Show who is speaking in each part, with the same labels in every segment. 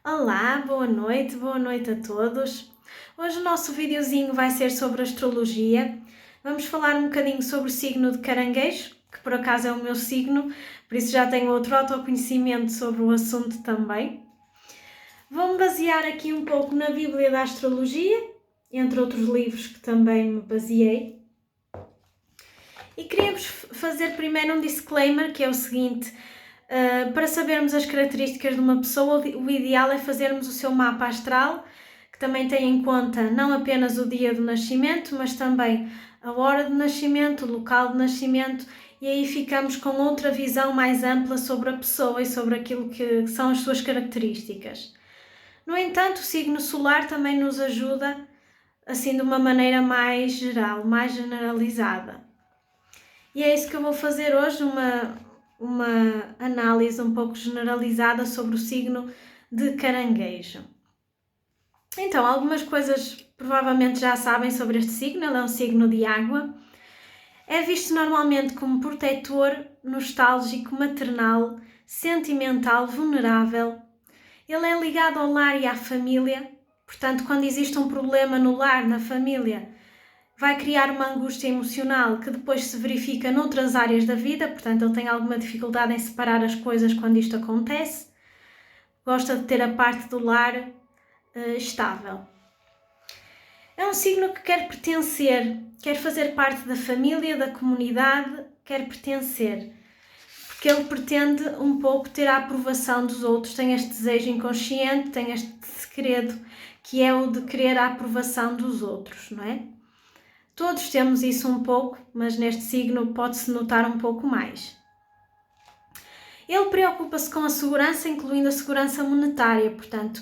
Speaker 1: Olá, boa noite a todos. Hoje o nosso videozinho vai ser sobre astrologia. Vamos falar um bocadinho sobre o signo de Caranguejo, que por acaso é o meu signo, por isso já tenho outro autoconhecimento sobre o assunto também. Vou-me basear aqui um pouco na Bíblia da Astrologia, entre outros livros que também me baseei. E queríamos fazer primeiro um disclaimer, que é o seguinte: para sabermos as características de uma pessoa, o ideal é fazermos o seu mapa astral, que também tem em conta não apenas o dia do nascimento, mas também a hora de nascimento, o local de nascimento, e aí ficamos com outra visão mais ampla sobre a pessoa e sobre aquilo que são as suas características. No entanto, o signo solar também nos ajuda, assim de uma maneira mais geral, mais generalizada. E é isso que eu vou fazer hoje, uma análise um pouco generalizada sobre o signo de Caranguejo. Então, algumas coisas provavelmente já sabem sobre este signo. Ele é um signo de água. É visto normalmente como protetor, nostálgico, maternal, sentimental, vulnerável. Ele é ligado ao lar e à família. Portanto, quando existe um problema no lar, na família, vai criar uma angústia emocional que depois se verifica noutras áreas da vida, portanto ele tem alguma dificuldade em separar as coisas quando isto acontece. Gosta de ter a parte do lar estável. É um signo que quer pertencer, quer fazer parte da família, da comunidade, quer pertencer. Porque ele pretende um pouco ter a aprovação dos outros, tem este desejo inconsciente, tem este segredo que é o de querer a aprovação dos outros, não é? Todos temos isso um pouco, mas neste signo pode-se notar um pouco mais. Ele preocupa-se com a segurança, incluindo a segurança monetária, portanto,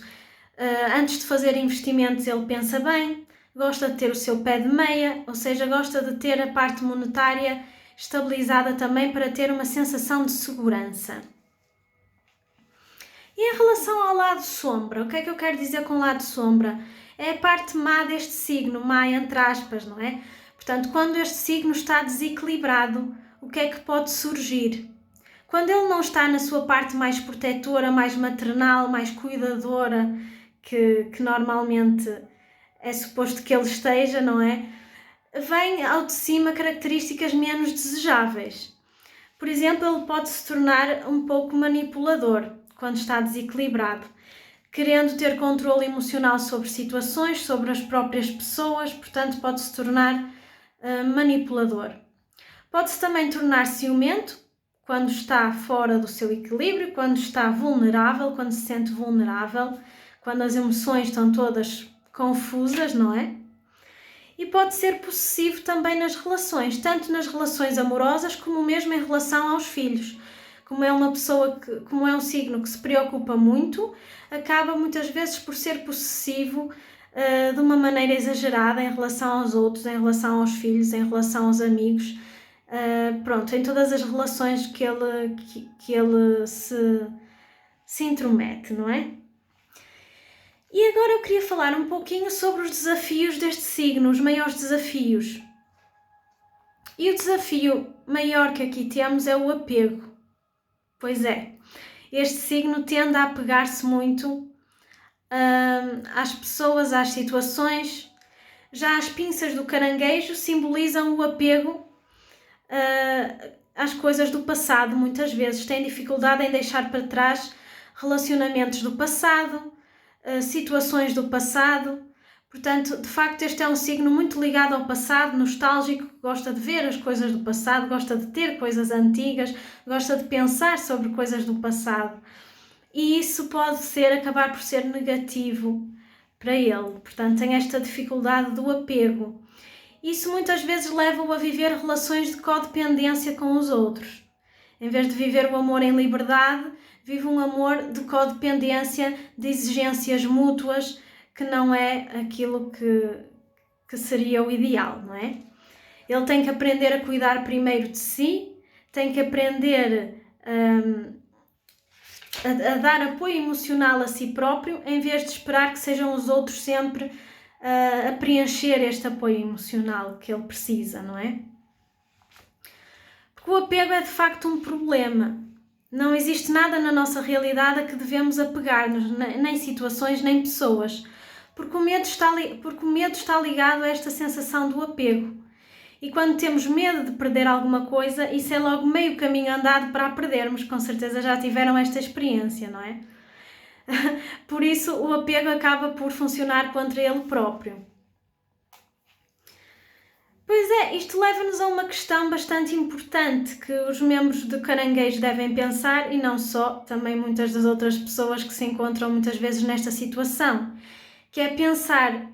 Speaker 1: antes de fazer investimentos ele pensa bem, gosta de ter o seu pé de meia, ou seja, gosta de ter a parte monetária estabilizada também para ter uma sensação de segurança. E em relação ao lado sombra, o que é que eu quero dizer com lado sombra? É a parte má deste signo, má entre aspas, não é? Portanto, quando este signo está desequilibrado, o que é que pode surgir? Quando ele não está na sua parte mais protetora, mais maternal, mais cuidadora, que normalmente é suposto que ele esteja, não é? Vem ao de cima características menos desejáveis. Por exemplo, ele pode se tornar um pouco manipulador quando está desequilibrado, querendo ter controle emocional sobre situações, sobre as próprias pessoas, portanto pode se tornar manipulador. Pode-se também tornar ciumento quando está fora do seu equilíbrio, quando está vulnerável, quando se sente vulnerável, quando as emoções estão todas confusas, não é? E pode ser possessivo também nas relações, tanto nas relações amorosas como mesmo em relação aos filhos. Como é uma pessoa como é um signo que se preocupa muito, acaba muitas vezes por ser possessivo de uma maneira exagerada em relação aos outros, em relação aos filhos, em relação aos amigos, em todas as relações que ele se intromete, não é? E agora eu queria falar um pouquinho sobre os desafios deste signo, os maiores desafios. E o desafio maior que aqui temos é o apego. Pois é, este signo tende a apegar-se muito às pessoas, às situações. Já as pinças do caranguejo simbolizam o apego às coisas do passado. Muitas vezes tem dificuldade em deixar para trás relacionamentos do passado, situações do passado. Portanto, de facto, este é um signo muito ligado ao passado, nostálgico, que gosta de ver as coisas do passado, gosta de ter coisas antigas, gosta de pensar sobre coisas do passado. E isso pode acabar por ser negativo para ele. Portanto, tem esta dificuldade do apego. Isso muitas vezes leva-o a viver relações de codependência com os outros. Em vez de viver o amor em liberdade, vive um amor de codependência, de exigências mútuas, que não é aquilo que seria o ideal, não é? Ele tem que aprender a cuidar primeiro de si, tem que aprender a dar apoio emocional a si próprio, em vez de esperar que sejam os outros sempre a preencher este apoio emocional que ele precisa, não é? Porque o apego é de facto um problema. Não existe nada na nossa realidade a que devemos apegar-nos, nem situações, nem pessoas, porque o medo está ligado a esta sensação do apego. E quando temos medo de perder alguma coisa, isso é logo meio caminho andado para a perdermos. Com certeza já tiveram esta experiência, não é? Por isso, o apego acaba por funcionar contra ele próprio. Pois é, isto leva-nos a uma questão bastante importante que os membros de Caranguejo devem pensar, e não só, também muitas das outras pessoas que se encontram muitas vezes nesta situação, que é pensar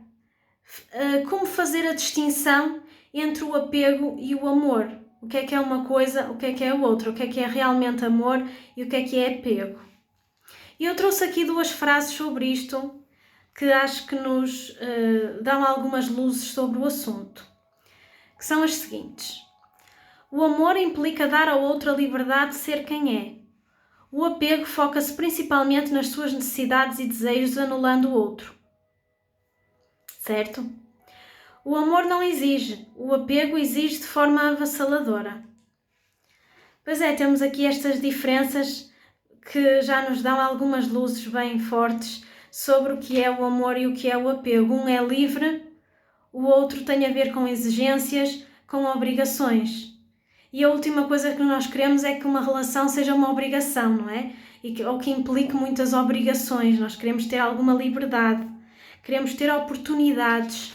Speaker 1: como fazer a distinção entre o apego e o amor. O que é uma coisa, o que é outra, o que é realmente amor e o que é apego. E eu trouxe aqui 2 frases sobre isto que acho que nos dão algumas luzes sobre o assunto, que são as seguintes. O amor implica dar ao outro a liberdade de ser quem é. O apego foca-se principalmente nas suas necessidades e desejos, anulando o outro. Certo? O amor não exige, o apego exige de forma avassaladora. Pois é, temos aqui estas diferenças que já nos dão algumas luzes bem fortes sobre o que é o amor e o que é o apego. Um é livre, o outro tem a ver com exigências, com obrigações. E a última coisa que nós queremos é que uma relação seja uma obrigação, não é? Ou que implique muitas obrigações. Nós queremos ter alguma liberdade, queremos ter oportunidade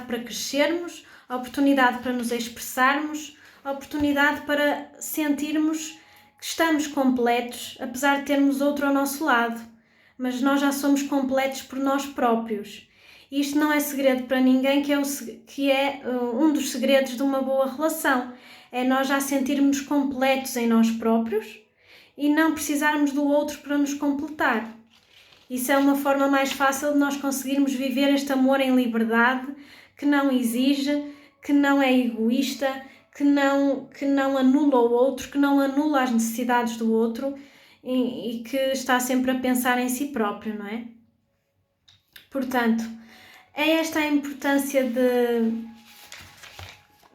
Speaker 1: para crescermos, oportunidade para nos expressarmos, oportunidade para sentirmos que estamos completos, apesar de termos outro ao nosso lado. Mas nós já somos completos por nós próprios. E isto não é segredo para ninguém, que é um dos segredos de uma boa relação. É nós já sentirmos completos em nós próprios e não precisarmos do outro para nos completar. Isso é uma forma mais fácil de nós conseguirmos viver este amor em liberdade, que não exige, que não é egoísta, que não anula o outro, que não anula as necessidades do outro e que está sempre a pensar em si próprio, não é? Portanto, é esta a importância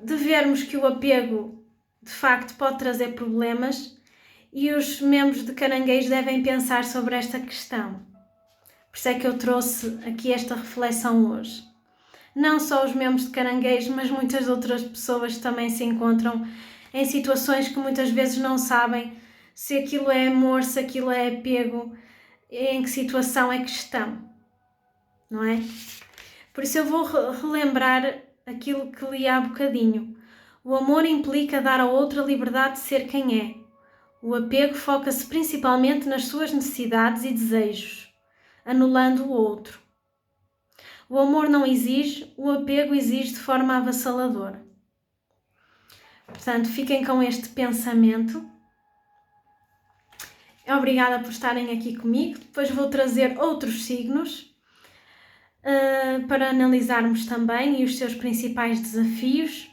Speaker 1: de vermos que o apego, de facto, pode trazer problemas e os membros de Caranguejo devem pensar sobre esta questão. Por isso é que eu trouxe aqui esta reflexão hoje. Não só os membros de Caranguejo, mas muitas outras pessoas também se encontram em situações que muitas vezes não sabem se aquilo é amor, se aquilo é apego, em que situação é que estão, não é? Por isso eu vou relembrar aquilo que li há bocadinho. O amor implica dar ao outro a liberdade de ser quem é. O apego foca-se principalmente nas suas necessidades e desejos, anulando o outro. O amor não exige, o apego exige de forma avassaladora. Portanto, fiquem com este pensamento. Obrigada por estarem aqui comigo. Depois vou trazer outros signos para analisarmos também e os seus principais desafios.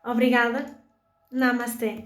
Speaker 1: Obrigada. Namastê.